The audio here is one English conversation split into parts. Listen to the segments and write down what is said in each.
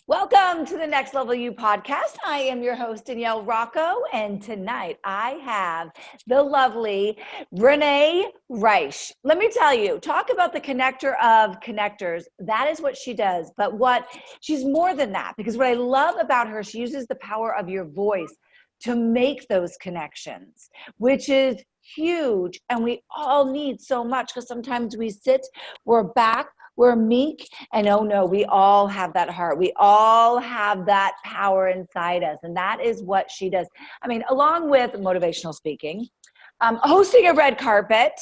Welcome to the Next Level You podcast. I am your host, Danielle Rocco, and tonight I have the lovely Renee Reisch. Let me tell you, talk about the connector of connectors. That is what she does, but she's more than that, because what I love about her, she uses the power of your voice to make those connections, which is huge. And we all need so much, because sometimes we sit, we're back, we're meek, and oh no, we all have that heart. We all have that power inside us. And that is what she does. I mean, along with motivational speaking, hosting a red carpet,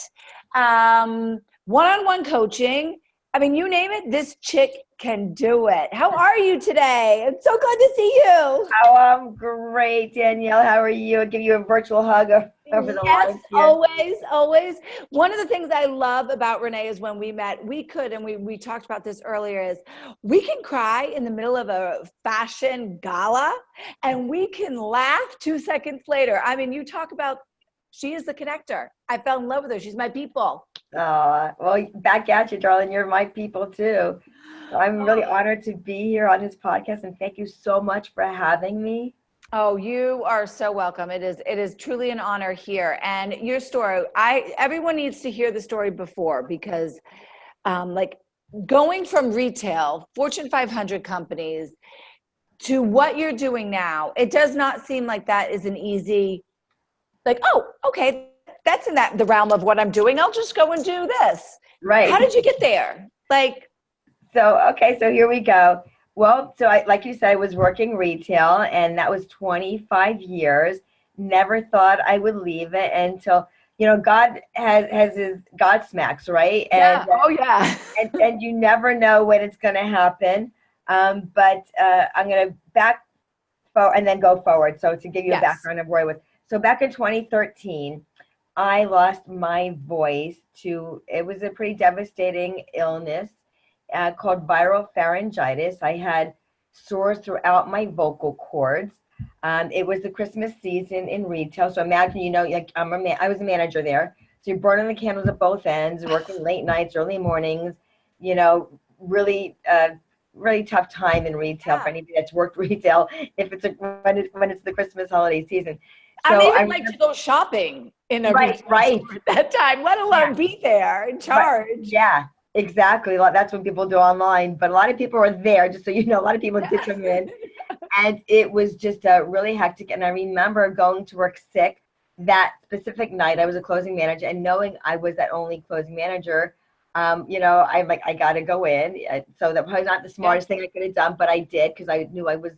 one-on-one coaching. I mean, you name it, this chick can do it. How are you today? It's so good to see you. Oh, I'm great, Danielle. How are you? I'll give you a virtual hug over the line. Yes, always, always. One of the things I love about Renee is when we met, we could, and we talked about this earlier, is we can cry in the middle of a fashion gala and we can laugh 2 seconds later. I mean, you talk about, she is the connector. I fell in love with her. She's my people. Well, back at you, darling. You're my people too. So I'm really honored to be here on this podcast, and thank you so much for having me. Oh, you are so welcome. It is truly an honor here. And your story, everyone needs to hear the story before, because like going from retail, Fortune 500 companies, to what you're doing now, it does not seem like that is an easy, like, oh, okay, that's in the realm of what I'm doing. I'll just go and do this. Right. How did you get there? So here we go. Well, like you said, I was working retail, and that was 25 years. Never thought I would leave it until, God has his God smacks, right? Yeah. Oh, yeah. and you never know when it's going to happen. But I'm going to back forward and then go forward. So to give you a background of where I was. So back in 2013, I lost my voice it was a pretty devastating illness called viral pharyngitis. I had sores throughout my vocal cords. It was the Christmas season in retail. So imagine, like I was a manager there. So you're burning the candles at both ends, working late nights, early mornings, really, really tough time in retail for anybody that's worked retail when it's the Christmas holiday season. So I don't even like to go shopping in a retail store at that time, let alone be there in charge. Yeah, exactly. That's what people do online. But a lot of people are there, just so you know, a lot of people did come in. And it was just really hectic. And I remember going to work sick that specific night. I was a closing manager, and knowing I was that only closing manager, I'm like, I got to go in. So that was not the smartest thing I could have done, but I did, because I knew I was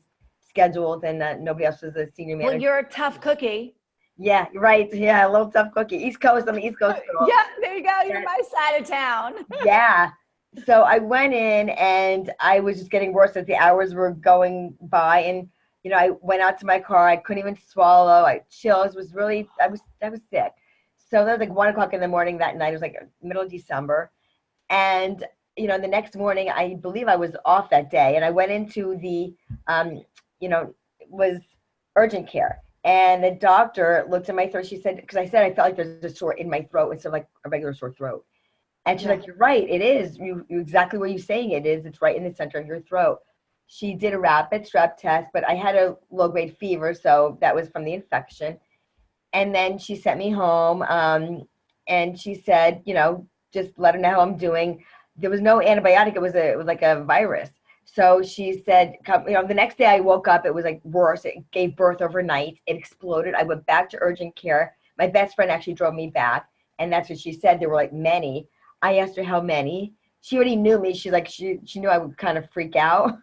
scheduled, and nobody else was a senior manager. Well, you're a tough cookie. Yeah, right. Yeah, a little tough cookie. East Coast, I'm East Coast girl. Yeah, there you go. You're my side of town. Yeah. So I went in, and I was just getting worse as the hours were going by. And, I went out to my car. I couldn't even swallow. Chills was really, I was sick. So that was like 1:00 in the morning that night. It was like middle of December. And, the next morning, I believe I was off that day. And I went into the, was urgent care. And the doctor looked at my throat. She said, because I said I felt like there's a sore in my throat instead of like a regular sore throat. And she's like, you're right. It is. You exactly what you're saying it is. It's right in the center of your throat. She did a rapid strep test, but I had a low-grade fever, so that was from the infection. And then she sent me home, and she said, just let her know how I'm doing. There was no antibiotic. It was like a virus. So she said, the next day I woke up, it was like worse. It gave birth overnight. It exploded. I went back to urgent care. My best friend actually drove me back. And that's what she said. There were like many. I asked her how many. She already knew me. She's like, she knew I would kind of freak out.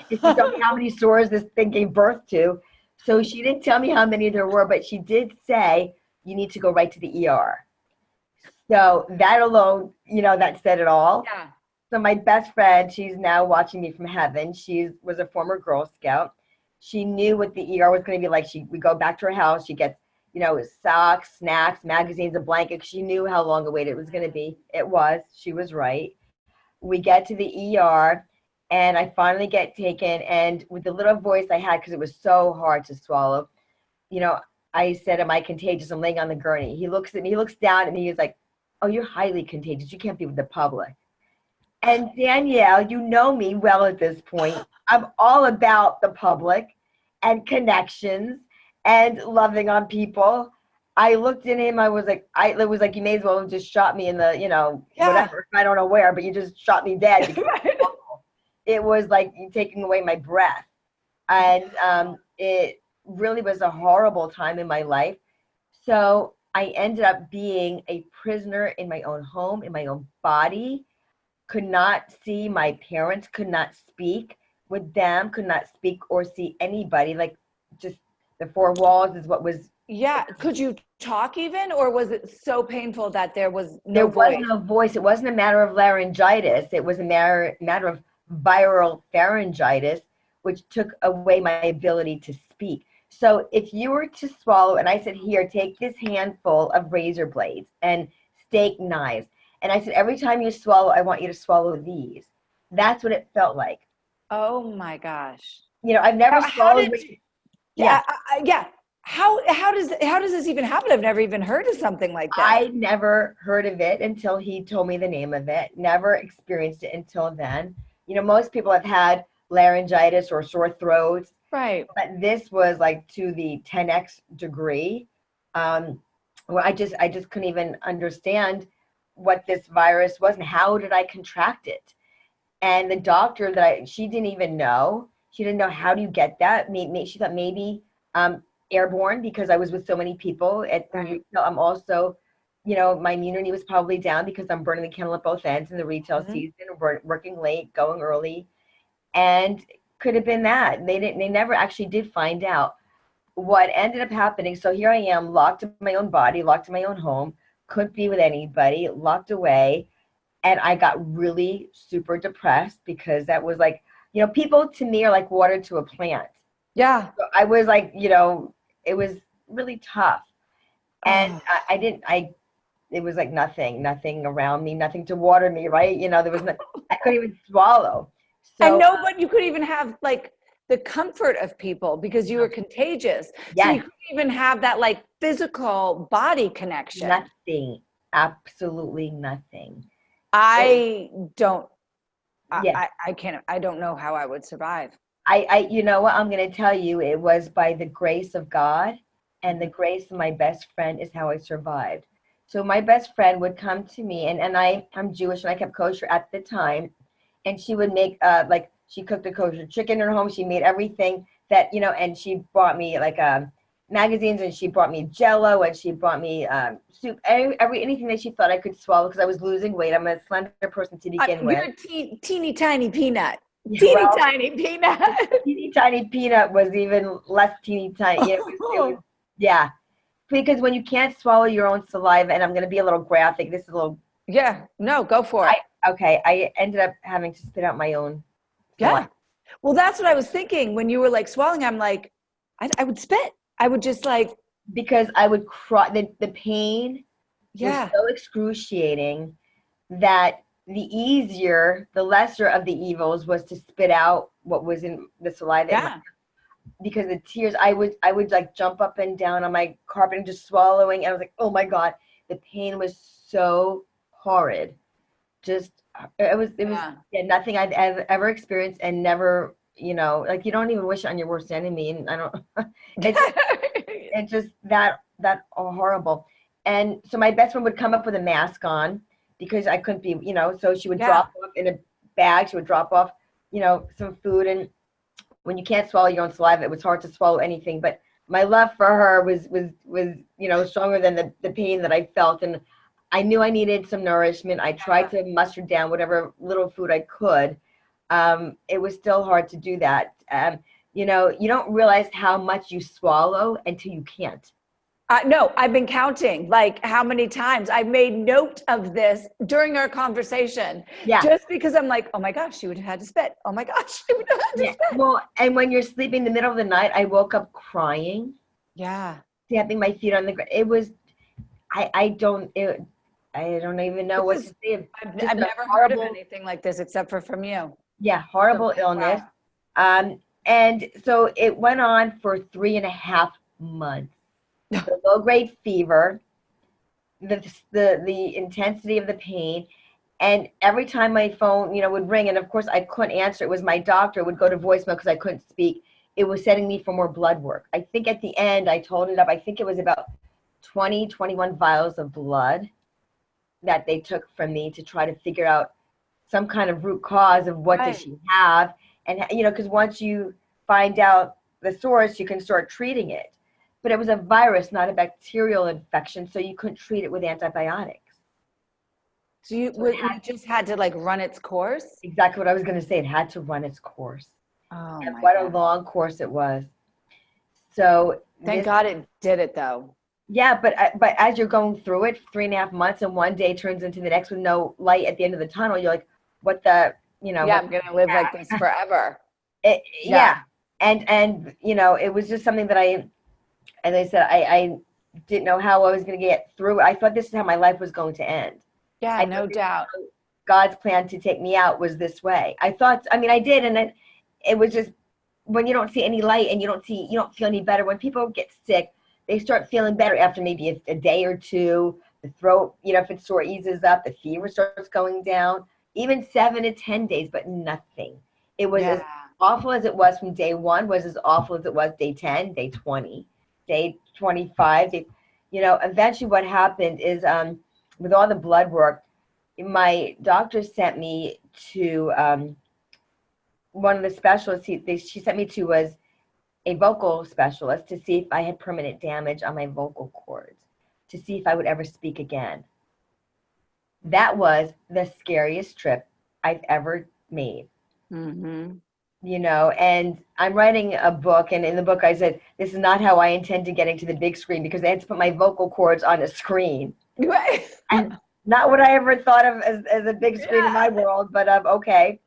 She told me how many sores this thing gave birth to. So she didn't tell me how many there were, but she did say, you need to go right to the ER. So that alone, that said it all. Yeah. So my best friend, she's now watching me from heaven. She was a former Girl Scout. She knew what the ER was going to be like. We go back to her house. She gets, socks, snacks, magazines, a blanket. She knew how long a wait it was going to be. It was. She was right. We get to the ER, and I finally get taken. And with the little voice I had, because it was so hard to swallow, I said, am I contagious? I'm laying on the gurney. He looks at me. He looks down at me. He's like, oh, you're highly contagious. You can't be with the public. And Danielle, you know me well at this point. I'm all about the public and connections and loving on people. I looked at him. It was like you may as well have just shot me in the, Yeah. whatever. I don't know where, but you just shot me dead because it was like you taking away my breath. And it really was a horrible time in my life. So I ended up being a prisoner in my own home, in my own body, could not see my parents, could not speak with them, could not speak or see anybody. Like just the four walls is what was. Yeah. Could you talk even, or was it so painful that there was There no was voice? no voice. It wasn't a matter of laryngitis. It was a matter of viral pharyngitis, which took away my ability to speak. So if you were to swallow, and I said, here, take this handful of razor blades and steak knives. And I said, every time you swallow, I want you to swallow these. That's what it felt like. Oh my gosh. I've never How swallowed. did Yeah, yeah, yeah. How does this even happen? I've never even heard of something like this. I never heard of it until he told me the name of it. Never experienced it until then. Most people have had laryngitis or sore throats, Right. but this was like to the 10x degree. Well, I just couldn't even understand what this virus was and how did I contract it. And the doctor she didn't even know. She didn't know, how do you get that? She thought maybe airborne because I was with so many people at the Right. retail. I'm also, my immunity was probably down because I'm burning the candle at both ends in the retail Mhm. season, working late, going early, and could have been that. They never actually did find out what ended up happening. So here I am, locked in my own body, locked in my own home, couldn't be with anybody, locked away. And I got really super depressed because that was like, people to me are like water to a plant. Yeah. So I was like, it was really tough. And Oh. it was like nothing around me, nothing to water me, right? There was no, I couldn't even swallow. And So, no, but you could even have like the comfort of people because you were contagious. So you yes, couldn't even have that like physical body connection. nothing, absolutely nothing. It, I don't, yeah, I can't, I don't know how I would survive. you know what, I'm going to tell you, it was by the grace of God and the Mhm. grace of my best friend is how I survived. So my best friend would come to me, and I'm Jewish and I kept kosher at the time, and she would make like she cooked a kosher chicken in her home. She made everything that and she brought me like magazines, and she brought me Jello, and she brought me soup, anything that she thought I could swallow because I was losing weight. I'm a slender person to begin with. You're a teeny tiny peanut. Yeah, Teeny well, tiny peanut. teeny tiny peanut was even less teeny tiny. It was yeah, because when you can't swallow your own saliva, and I'm going to be a little graphic. This is a little. Yeah, no, go for it. I ended up having to spit out my own Yeah. saliva. Well, that's what I was thinking when you were like swallowing. I'm like, I would spit. I would just like, Because I would cry. The pain was yeah, so excruciating that the lesser of the evils was to spit out what was in the saliva. yeah. Because the tears, I would like jump up and down on my carpet and just swallowing. And I was like, oh my God, the pain was so horrid. Just, it was Yeah. yeah, nothing I'd ever experienced, and never, like you don't even wish it on your worst enemy. And I don't, it's just that horrible. And so my best friend would come up with a mask on because I couldn't be, so she would Yeah. drop off in a bag. She would drop off, some food. And when you can't swallow your own saliva, it was hard to swallow anything. But my love for her was stronger than the pain that I felt. And I knew I needed some nourishment. I tried to muster down whatever little food I could. It was still hard to do that. You don't realize how much you swallow until you can't. No, I've been counting like how many times I've made note of this during our conversation, Yeah. just because I'm like, oh my gosh, she would have had to spit. Oh my gosh, she would have had to Yeah. spit. Well, and when you're sleeping in the middle of the night, I woke up crying, Yeah. tapping my feet on the ground. It was, I don't even know what This to is, say. Just I've a never heard of horrible, anything like this except from you. yeah, So, horrible illness. wow. And so it went on for 3.5 months. The low grade fever, the intensity of the pain, And every time my phone, would ring, and of course I couldn't answer, it was my doctor, would go to voicemail because I couldn't speak. It was sending me for more blood work. I think at the end I totaled it up. I think it was about 21 vials of blood that they took from me to try to figure out some kind of root cause of what did she have. And, because once you find out the source, you can start treating it. But it was a virus, not a bacterial infection, so you couldn't treat it with antibiotics. So you just had to like run its course? Exactly what I was going to say. It had to run its course. Oh, and my what God. a long course it was. So thank God it did it though. Yeah, but as you're going through it, 3.5 months, and one day turns into the next with no light at the end of the tunnel, you're like, what the, Yeah, I'm going to live like this forever. Yeah. And, it was just something that as I said, I didn't know how I was going to get through it. I thought this is how my life was going to end. Yeah, no doubt. God's plan to take me out was this way. I did. And then it was just, when you don't see any light and you don't feel any better, when people get sick, they start feeling better after maybe a day or two. The throat, if it's sore, eases up. The fever starts going down. Even 7 to 10 days, but nothing. It was as awful as it was from day 1, was as awful as it was day 10, day 20, day 25. Eventually what happened is with all the blood work, my doctor sent me to one of the specialists. She sent me to was a vocal specialist to see if I had permanent damage on my vocal cords, to see if I would ever speak again. That was the scariest trip I've ever made. Mm-hmm. And I'm writing a book, and in the book I said, this is not how I intend to get into the big screen, because I had to put my vocal cords on a screen. Right. And not what I ever thought of as a big screen in my world, but okay.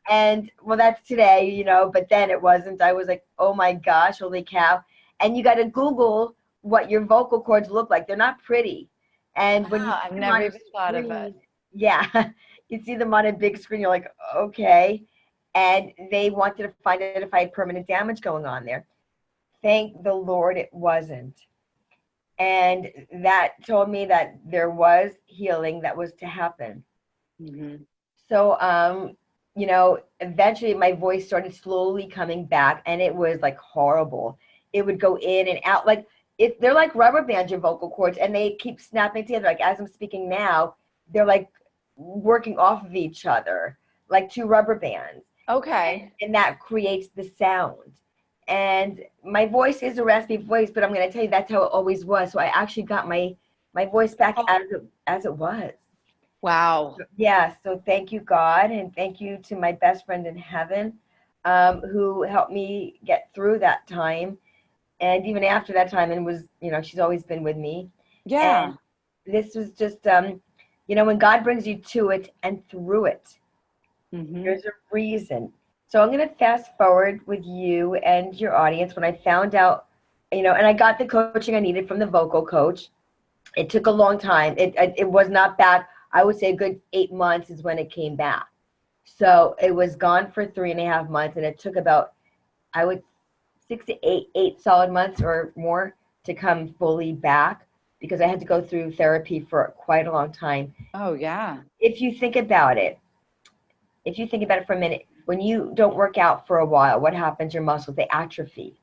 And well, that's today, but then it wasn't. I was like, oh my gosh, holy cow. And you got to Google what your vocal cords look like. They're not pretty. And when I've never even thought of it. Yeah. You see them on a big screen, you're like, okay. And they wanted to find out if I had permanent damage going on there. Thank the Lord it wasn't. And that told me that there was healing that was to happen. Mm-hmm. So, eventually my voice started slowly coming back, and it was like horrible. It would go in and out. Like they're like rubber bands, your vocal cords, and they keep snapping together. Like as I'm speaking now, they're like working off of each other, like 2 rubber bands. Okay. And that creates the sound. And my voice is a raspy voice, but I'm going to tell you that's how it always was. So I actually got my voice back as it was. Wow. Yeah. So thank you, God. And thank you to my best friend in heaven, who helped me get through that time. And even after that time, and was, she's always been with me. Yeah. And this was just, when God brings you to it and through it, mm-hmm. there's a reason. So I'm going to fast forward with you and your audience. When I found out, and I got the coaching I needed from the vocal coach. It took a long time. It was not back. I would say a good 8 months is when it came back. So it was gone for 3.5 months, and it took about, 6 to 8 solid months or more to come fully back, because I had to go through therapy for quite a long time. Oh, yeah. If you think about it for a minute, when you don't work out for a while, what happens? Your muscles, they atrophy.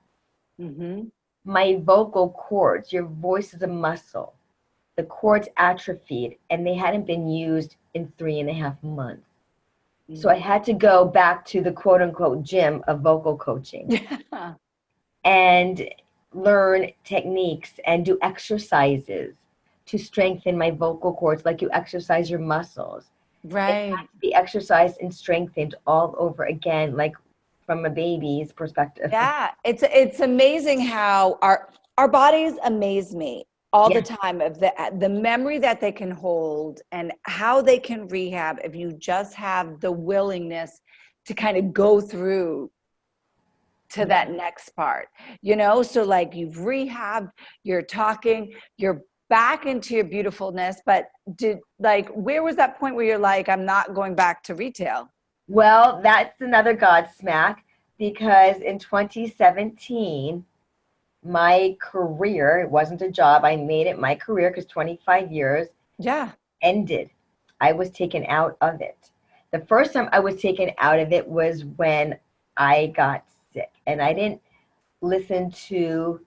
Mm-hmm. My vocal cords, your voice is a muscle. The cords atrophied, and they hadn't been used in 3.5 months. Mm-hmm. So I had to go back to the quote unquote gym of vocal coaching. Yeah. And learn techniques and do exercises to strengthen my vocal cords, like you exercise your muscles. Right. It has to be exercised and strengthened all over again, like from a baby's perspective. Yeah, it's amazing how our bodies amaze me all the time, of the memory that they can hold and how they can rehab if you just have the willingness to kind of go through to that next part, so like you've rehabbed, you're talking, you're back into your beautifulness, but where was that point where you're like, I'm not going back to retail? Well, that's another God smack, because in 2017, my career, it wasn't a job, I made it my career, because 25 years ended. I was taken out of it. The first time I was taken out of it was when I got sick, and I didn't listen to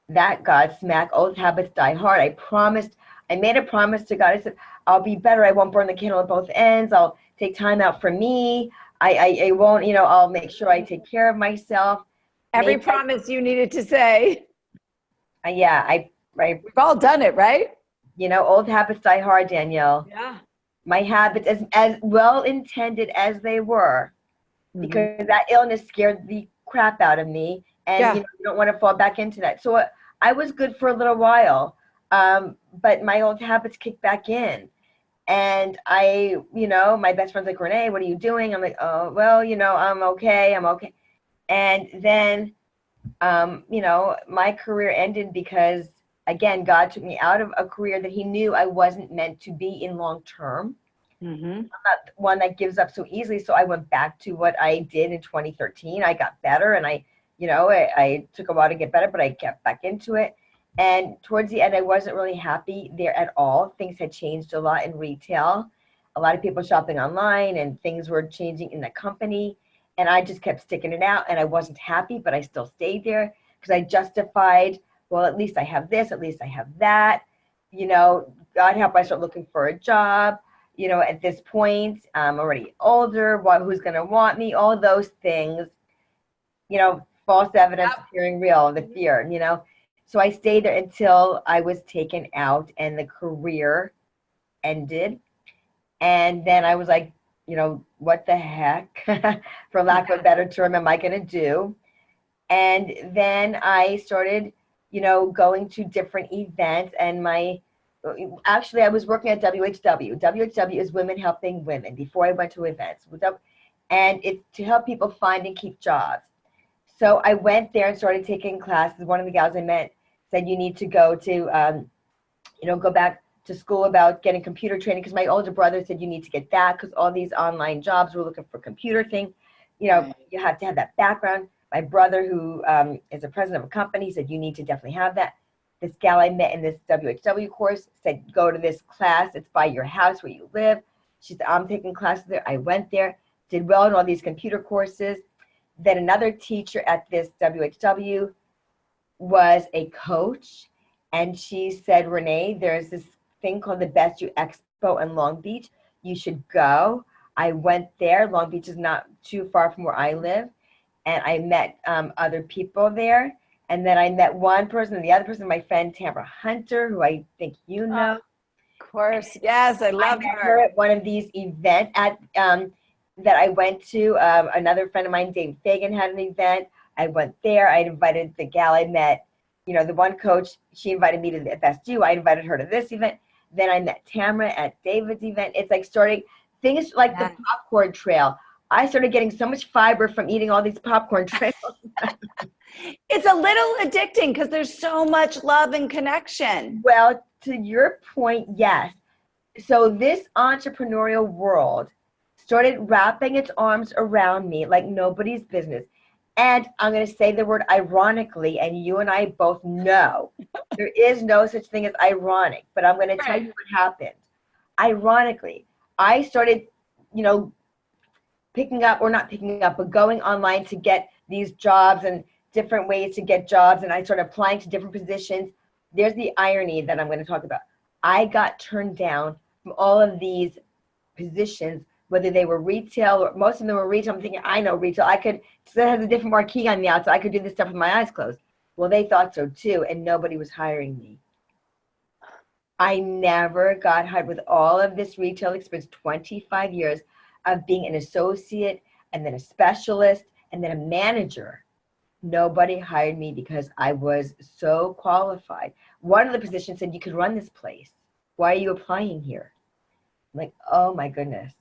that God smack, old habits die hard. I made a promise to God. I said, I'll be better. I won't burn the candle at both ends. I'll take time out for me. I won't, I'll make sure I take care of myself. Every promise you needed to say. Yeah, we've all done it, right? Old habits die hard, Danielle. Yeah. My habits, as well intended as they were, because that illness scared the crap out of me, and you don't want to fall back into that. So I was good for a little while, but my old habits kicked back in, and my best friend's like, Renee, what are you doing? I'm like, oh, well, I'm okay, and then my career ended because, again, God took me out of a career that he knew I wasn't meant to be in long term. I'm not one that gives up so easily. So I went back to what I did in 2013. I got better, and I took a while to get better, but I got back into it. And towards the end, I wasn't really happy there at all. Things had changed a lot in retail. A lot of people shopping online, and things were changing in the company. And I just kept sticking it out, and I wasn't happy, but I still stayed there because I justified, well, at least I have this, at least I have that. God help, I start looking for a job. At this point, I'm already older. Who's going to want me? All those things, false evidence appearing real, the fear, So I stayed there until I was taken out and the career ended. And then I was like, what the heck, for lack of a better term, am I going to do? And then I started, going to different events, and actually I was working at WHW. WHW is Women Helping Women before I went to events. And it's to help people find and keep jobs. So I went there and started taking classes. One of the gals I met said, you need to go to, go back to school about getting computer training, because my older brother said you need to get that because all these online jobs were looking for computer thing. You have to have that background. My brother, who is the president of a company, said you need to definitely have that. This gal I met in this WHW course said, go to this class. It's by your house where you live. She said, I'm taking classes there. I went there, did well in all these computer courses. Then another teacher at this WHW was a coach, and she said, Renee, there's this thing called the Best You Expo in Long Beach. You should go. I went there. Long Beach is not too far from where I live, and I met other people there. And then I met one person, and the other person, my friend Tamara Hunter, who I think you know. Of course, yes, I love her at one of these events that I went to. Another friend of mine, Dave Fagan, had an event. I went there. I invited the gal I met, the one coach. She invited me to the Best You. I invited her to this event. Then I met Tamara at David's event. It's like starting things like the popcorn trail. I started getting so much fiber from eating all these popcorn trails. It's a little addicting because there's so much love and connection. Well, to your point, yes. So this entrepreneurial world started wrapping its arms around me like nobody's business. And I'm going to say the word ironically, and you and I both know there is no such thing as ironic, but I'm going to tell you what happened. Ironically, I started, picking up, or not picking up, but going online to get these jobs and different ways to get jobs. And I started applying to different positions. There's the irony that I'm going to talk about. I got turned down from all of these positions, whether they were retail, or most of them were retail. I'm thinking, I know retail. It has a different marquee on the outside. I could do this stuff with my eyes closed. Well, they thought so too, and nobody was hiring me. I never got hired with all of this retail experience, 25 years of being an associate, and then a specialist, and then a manager. Nobody hired me because I was so qualified. One of the positions said, you could run this place. Why are you applying here? I'm like, oh my goodness.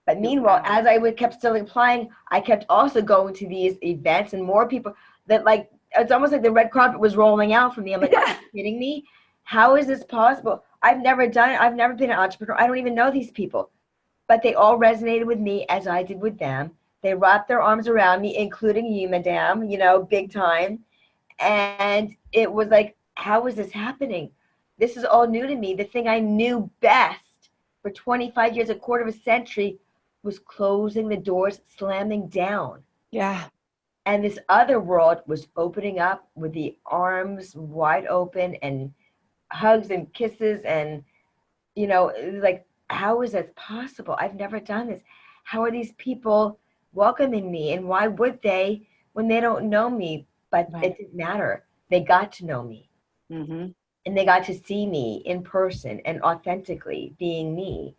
But meanwhile, as I kept still applying, I kept also going to these events, and more people that it's almost like the red carpet was rolling out for me. I'm like, are you kidding me? How is this possible? I've never done it. I've never been an entrepreneur. I don't even know these people. But they all resonated with me as I did with them. They wrapped their arms around me, including you, madame, big time. And it was like, how is this happening? This is all new to me. The thing I knew best for 25 years, a quarter of a century, was closing the doors, slamming down. Yeah. And this other world was opening up with the arms wide open and hugs and kisses. And, like, how is that possible? I've never done this. How are these people welcoming me? And why would they when they don't know me? But Right. it didn't matter. They got to know me. Mm-hmm. And they got to see me in person and authentically being me.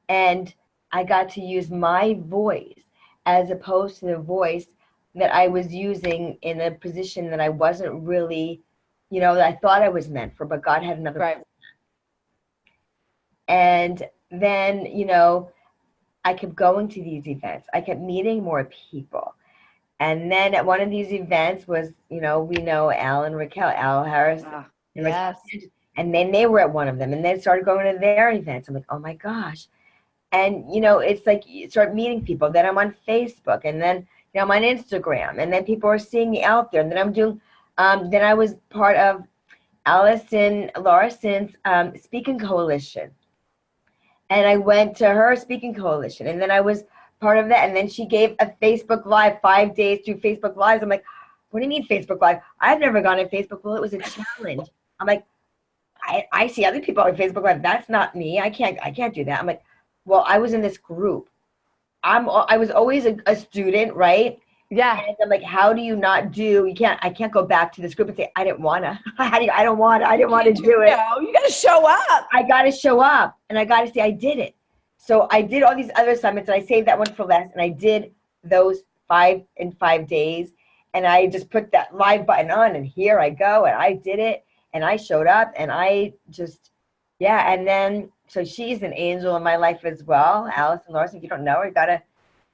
And I got to use my voice as opposed to the voice that I was using in a position that I wasn't really, that I thought I was meant for, but God had another Right. plan. And then, I kept going to these events. I kept meeting more people. And then at one of these events was, we know Al and Raquel, Al Harris. Yes. And then they were at one of them and they started going to their events. I'm like, oh my gosh. And, it's like you start meeting people. Then I'm on Facebook and then, I'm on Instagram and then people are seeing me out there. And then I'm doing, then I was part of Allison Larson's speaking coalition. And I went to her speaking coalition and then I was part of that. And then she gave a Facebook Live, 5 days through Facebook Lives. I'm like, what do you mean Facebook Live? I've never gone on Facebook. Well, it was a challenge. I'm like, I see other people on Facebook Live. That's not me. I can't do that. I'm like, well, I was in this group. I was always a student, right? Yeah. And I'm like, how do you not do? I can't go back to this group and say I didn't wanna. I didn't want to do it. No, you got to show up. I got to show up, and I got to say I did it. So I did all these other summits, and I saved that one for last, and I did those 5 in 5 days, and I just put that live button on, and here I go, and I did it, and I showed up, and I just, yeah, and then. So she's an angel in my life as well. Allison Larson, if you don't know her, you got to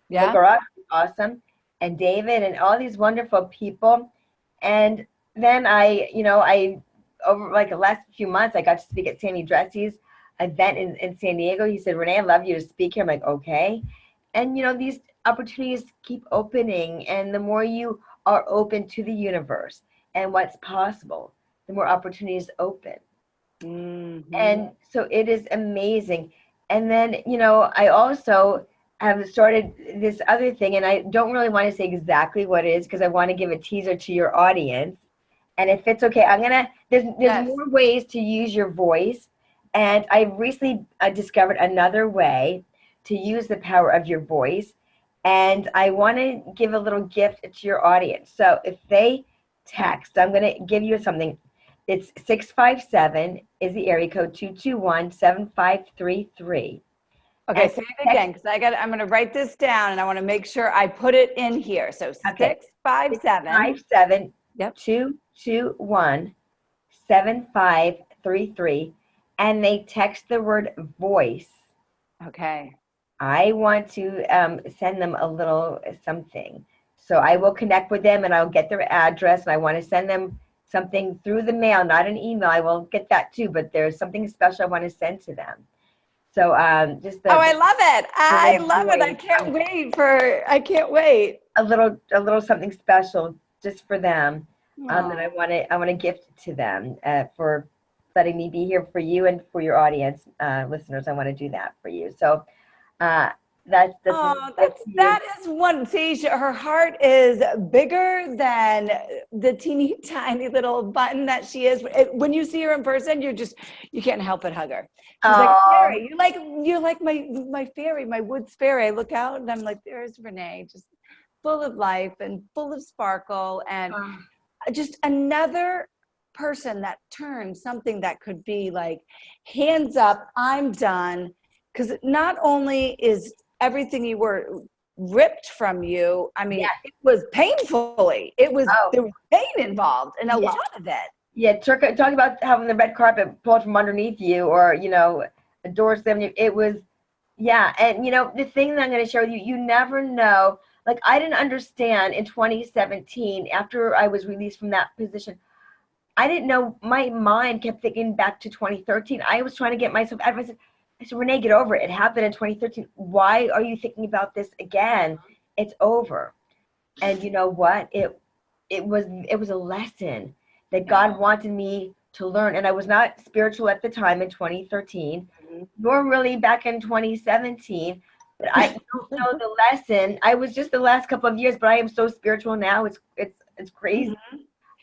look her up. She's awesome. And David and all these wonderful people. And then I over like the last few months, I got to speak at Sammy Dressy's event in San Diego. He said, Renee, I'd love you to speak here. I'm like, okay. And, these opportunities keep opening. And the more you are open to the universe and what's possible, the more opportunities open. Mm-hmm. And so it is amazing. And then, I also have started this other thing, and I don't really want to say exactly what it is because I want to give a teaser to your audience. And if it's okay, there's Yes. more ways to use your voice. And I recently discovered another way to use the power of your voice. And I want to give a little gift to your audience. So if they text, I'm going to give you something. It's 657 is the area code 221-7533. Okay, say it again because I'm going to write this down and I want to make sure I put it in here. So 657 yep. 221-7533, and they text the word voice. Okay. I want to send them a little something. So I will connect with them and I'll get their address and I want to send them something through the mail, not an email. I will get that too, but there's something special I want to send to them. So I love it. I love it. I can't wait. A little something special just for them. And I want to gift to them for letting me be here for you and for your audience, listeners. I want to do that for you. So that is one. See, her heart is bigger than the teeny tiny little button that she is. When you see her in person, you can't help but hug her. She's like, fairy. You're like my fairy, my woods fairy. I look out and I'm like, there's Renee, just full of life and full of sparkle and just another person that turns something that could be like, hands up, I'm done. Because not only is everything you were ripped from you, I mean, It was painfully. There was pain involved in a lot of it. Yeah, talking about having the red carpet pulled from underneath you or, a door slammed you. It was, and, the thing that I'm going to share with you, you never know. Like, I didn't understand in 2017, after I was released from that position, I didn't know, my mind kept thinking back to 2013. I was trying to get myself out of it. I said, Renee, get over it. It happened in 2013. Why are you thinking about this again? It's over. And you know what? It was a lesson that God wanted me to learn. And I was not spiritual at the time in 2013. nor really back in 2017. But I don't know the lesson. I was just the last couple of years, but I am so spiritual now. It's crazy.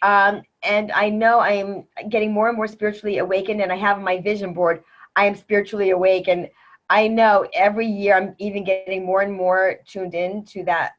And I know I am getting more and more spiritually awakened, and I have my vision board. I am spiritually awake, and I know every year I'm even getting more and more tuned in to that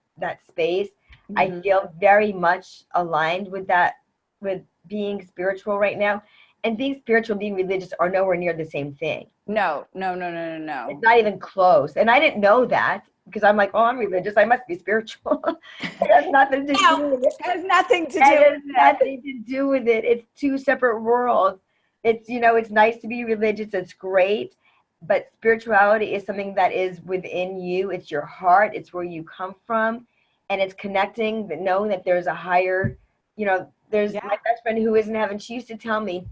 space. I feel very much aligned with that, with being spiritual right now. And being spiritual and being religious are nowhere near the same thing. No. It's not even close. And I didn't know that because I'm like, oh, I'm religious. I must be spiritual. It has nothing to do with it. It has nothing to do It has with it. nothing to do with it. It's two separate worlds. It's nice to be religious. It's great. But spirituality is something that is within you. It's your heart. It's where you come from. And it's connecting, but knowing that there's a higher, there's my best friend who is in heaven. She used to tell me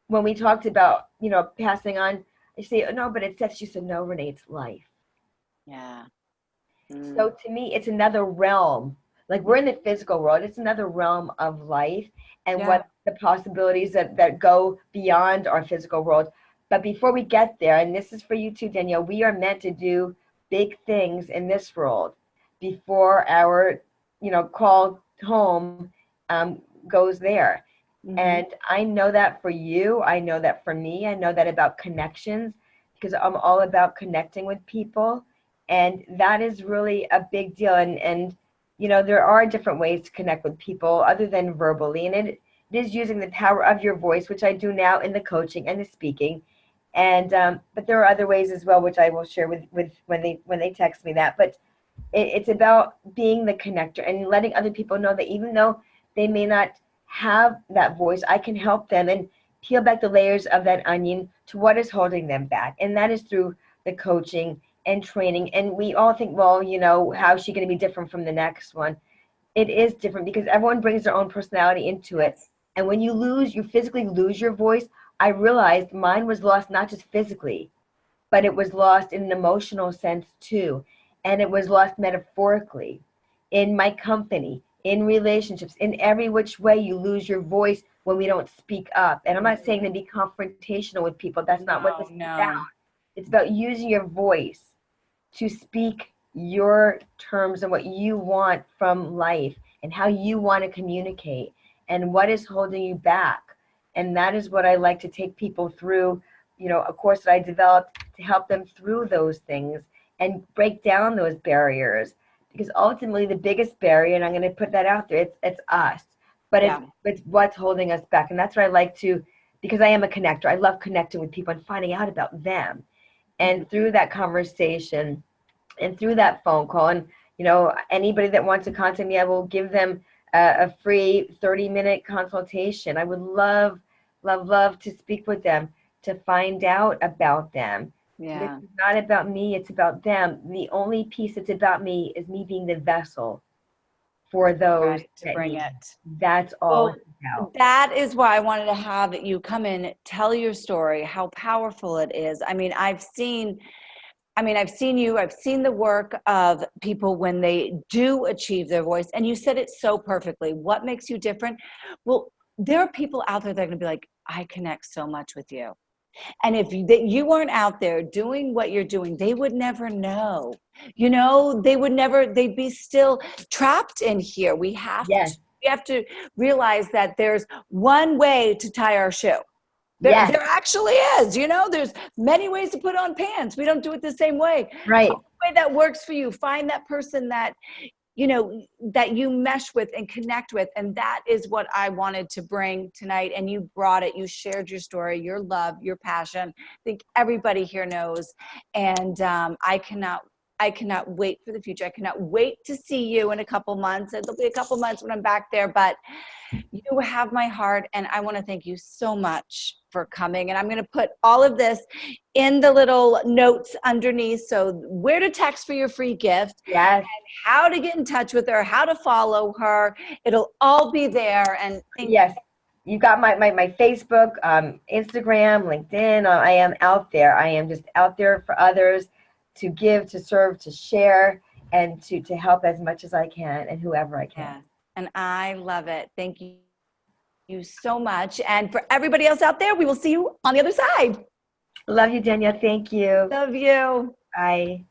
when we talked about, passing on, I say, oh, no, but it's death. She said, no, Renee, it's life. Yeah. So to me, it's another realm. Like we're in the physical world. It's another realm of life and what the possibilities that go beyond our physical world. But before we get there, and this is for you too, Danielle, we are meant to do big things in this world before our, call home goes there. And I know that for you. I know that for me. I know that about connections because I'm all about connecting with people. And that is really a big deal. And there are different ways to connect with people other than verbally. And it is using the power of your voice, which I do now in the coaching and the speaking. And but there are other ways as well, which I will share with when they text me that. But it's about being the connector and letting other people know that even though they may not have that voice, I can help them and peel back the layers of that onion to what is holding them back. And that is through the coaching and training. And we all think, well, how is she going to be different from the next one? It is different because everyone brings their own personality into it. And when you physically lose your voice, I realized mine was lost not just physically, but it was lost in an emotional sense too. And it was lost metaphorically in my company, in relationships, in every which way you lose your voice when we don't speak up. And I'm not saying to be confrontational with people. That's not what this is about. It's about using your voice to speak your terms and what you want from life and how you want to communicate and what is holding you back. And that is what I like to take people through, a course that I developed to help them through those things and break down those barriers. Because ultimately the biggest barrier, and I'm going to put that out there, it's us. But it's what's holding us back. And that's what I like to, because I am a connector. I love connecting with people and finding out about them. And through that conversation and through that phone call, and, anybody that wants to contact me, I will give them a free 30-minute consultation. I would love to speak with them, to find out about them. Yeah. It's not about me, it's about them. The only piece that's about me is me being the vessel for those to bring it. That's all it's about. That is why I wanted to have you come in, tell your story, how powerful it is. I mean, I've seen you, I've seen the work of people when they do achieve their voice. And you said it so perfectly. What makes you different? Well, there are people out there that are going to be like, I connect so much with you. And if you weren't out there doing what you're doing, they would never know. They'd be still trapped in here. We have to realize that there's one way to tie our shoe. There actually is, there's many ways to put on pants. We don't do it the same way. Right. Find the way that works for you. Find that person that, that you mesh with and connect with. And that is what I wanted to bring tonight. And you brought it. You shared your story, your love, your passion. I think everybody here knows. And I cannot wait for the future. I cannot wait to see you in a couple months. It'll be a couple months when I'm back there, but you have my heart. And I want to thank you so much for coming. And I'm going to put all of this in the little notes underneath. So where to text for your free gift, and how to get in touch with her, how to follow her. It'll all be there. And you got my Facebook, Instagram, LinkedIn. I am out there. I am just out there for others, to give, to serve, to share, and to help as much as I can and whoever I can. Yeah. And I love it. Thank you so much. And for everybody else out there, we will see you on the other side. Love you, Danielle. Thank you. Love you. Bye.